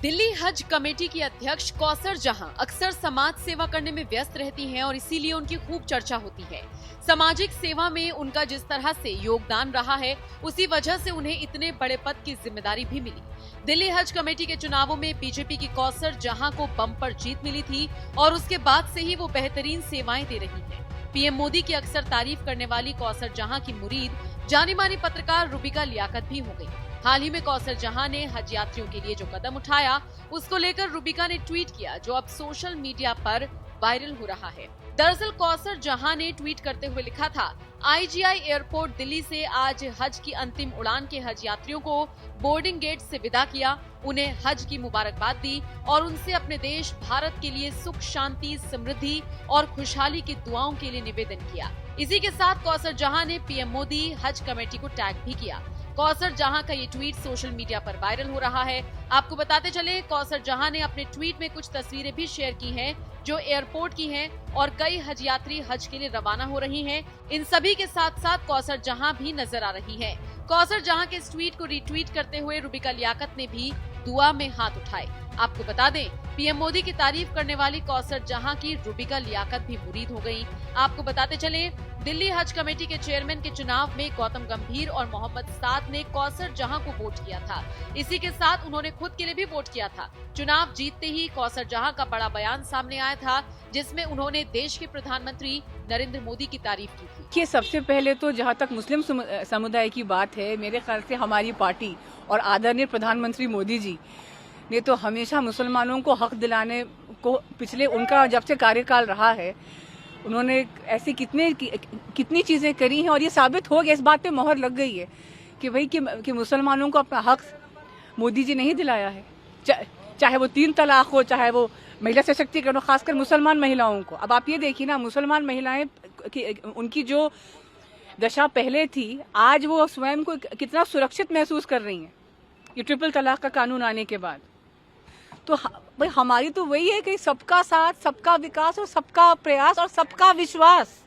दिल्ली हज कमेटी की अध्यक्ष कौसर जहां अक्सर समाज सेवा करने में व्यस्त रहती हैं और इसीलिए उनकी खूब चर्चा होती है। सामाजिक सेवा में उनका जिस तरह से योगदान रहा है, उसी वजह से उन्हें इतने बड़े पद की जिम्मेदारी भी मिली। दिल्ली हज कमेटी के चुनावों में बीजेपी की कौसर जहां को बम्पर जीत मिली थी और उसके बाद से ही वो बेहतरीन सेवाएं दे रही है। पीएम मोदी की अक्सर तारीफ करने वाली कौसर जहां की मुरीद जानी मानी पत्रकार रुबिका लियाकत भी हो गई। हाल ही में कौसर जहां ने हज यात्रियों के लिए जो कदम उठाया, उसको लेकर रुबिका ने ट्वीट किया, जो अब सोशल मीडिया पर वायरल हो रहा है। दरअसल कौसर जहां ने ट्वीट करते हुए लिखा था, आईजीआई एयरपोर्ट दिल्ली से आज हज की अंतिम उड़ान के हज यात्रियों को बोर्डिंग गेट से विदा किया, उन्हें हज की मुबारकबाद दी और उनसे अपने देश भारत के लिए सुख, शांति, समृद्धि और खुशहाली की दुआओं के लिए निवेदन किया। इसी के साथ कौसर जहां ने पीएम मोदी हज कमेटी को टैग भी किया। कौसर जहां का ये ट्वीट सोशल मीडिया पर वायरल हो रहा है। आपको बताते चले, कौसर जहां ने अपने ट्वीट में कुछ तस्वीरें भी शेयर की हैं, जो एयरपोर्ट की हैं और कई हज यात्री हज के लिए रवाना हो रही हैं। इन सभी के साथ साथ कौसर जहां भी नजर आ रही हैं। कौसर जहां के इस ट्वीट को रीट्वीट करते हुए रुबिका लियाकत ने भी दुआ में हाथ उठाए। आपको बता दें, पीएम मोदी की तारीफ करने वाली कौसर जहां की रुबिका लियाकत भी मुरीद हो गई। आपको बताते चले, दिल्ली हज कमेटी के चेयरमैन के चुनाव में गौतम गंभीर और मोहम्मद साद ने कौसर जहां को वोट किया था। इसी के साथ उन्होंने खुद के लिए भी वोट किया था। चुनाव जीतते ही कौसर जहां का बड़ा बयान सामने आया था, जिसमें उन्होंने देश के प्रधानमंत्री नरेंद्र मोदी की तारीफ की थी। ये सबसे पहले तो जहां तक मुस्लिम समुदाय की बात है, मेरे ख्याल से हमारी पार्टी और आदरणीय प्रधानमंत्री मोदी जी ने तो हमेशा मुसलमानों को हक दिलाने को, पिछले उनका जब से कार्यकाल रहा है, उन्होंने ऐसी कितनी चीजें करी हैं और ये साबित हो गया, इस बात पे मोहर लग गई है कि भाई कि मुसलमानों को अपना हक मोदी जी नहीं दिलाया है। चाहे वो 3 तलाक हो, चाहे वो महिला सशक्तिकरण हो, खासकर मुसलमान महिलाओं को। अब आप ये देखिए ना, मुसलमान महिलाएं उनकी जो दशा पहले थी, आज वो स्वयं को कितना सुरक्षित महसूस कर रही हैं ये ट्रिपल तलाक का कानून आने के बाद। तो भाई हमारी तो वही है कि सबका साथ, सबका विकास और सबका प्रयास और सबका विश्वास।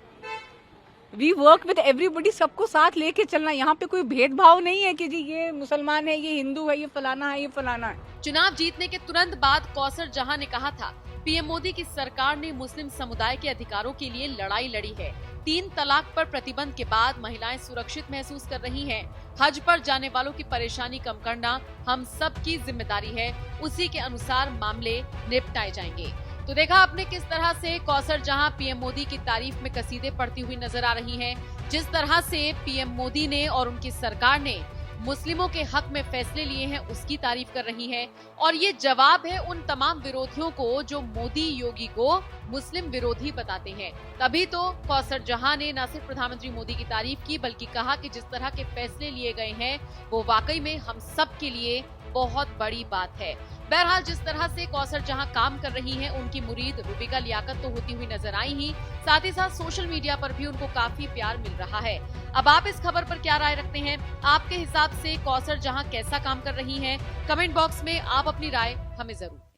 वी वर्क विद एवरीबडी, सबको साथ लेके चलना। यहाँ पे कोई भेदभाव नहीं है कि जी ये मुसलमान है, ये हिंदू है, ये फलाना है, ये फलाना है। चुनाव जीतने के तुरंत बाद कौसर जहां ने कहा था, पीएम मोदी की सरकार ने मुस्लिम समुदाय के अधिकारों के लिए लड़ाई लड़ी है। 3 तलाक पर प्रतिबंध के बाद महिलाएं सुरक्षित महसूस कर रही हैं। हज पर जाने वालों की परेशानी कम करना हम सब की जिम्मेदारी है। उसी के अनुसार मामले निपटाए जाएंगे। तो देखा आपने किस तरह से कौसर जहां पीएम मोदी की तारीफ में कसीदे पढ़ती हुई नजर आ रही हैं। जिस तरह से पीएम मोदी ने और उनकी सरकार ने मुस्लिमों के हक में फैसले लिए हैं, उसकी तारीफ कर रही हैं। और ये जवाब है उन तमाम विरोधियों को जो मोदी योगी को मुस्लिम विरोधी बताते हैं। तभी तो कौसर जहां ने न सिर्फ प्रधानमंत्री मोदी की तारीफ की, बल्कि कहा कि जिस तरह के फैसले लिए गए हैं, वो वाकई में हम सब के लिए बहुत बड़ी बात है। बहरहाल, जिस तरह से कौसर जहां काम कर रही हैं, उनकी मुरीद रुबिका लियाकत तो होती हुई नजर आई ही, साथ ही साथ सोशल मीडिया पर भी उनको काफी प्यार मिल रहा है। अब आप इस खबर पर क्या राय रखते हैं? आपके हिसाब से कौसर जहां कैसा काम कर रही हैं? कमेंट बॉक्स में आप अपनी राय हमें जरूर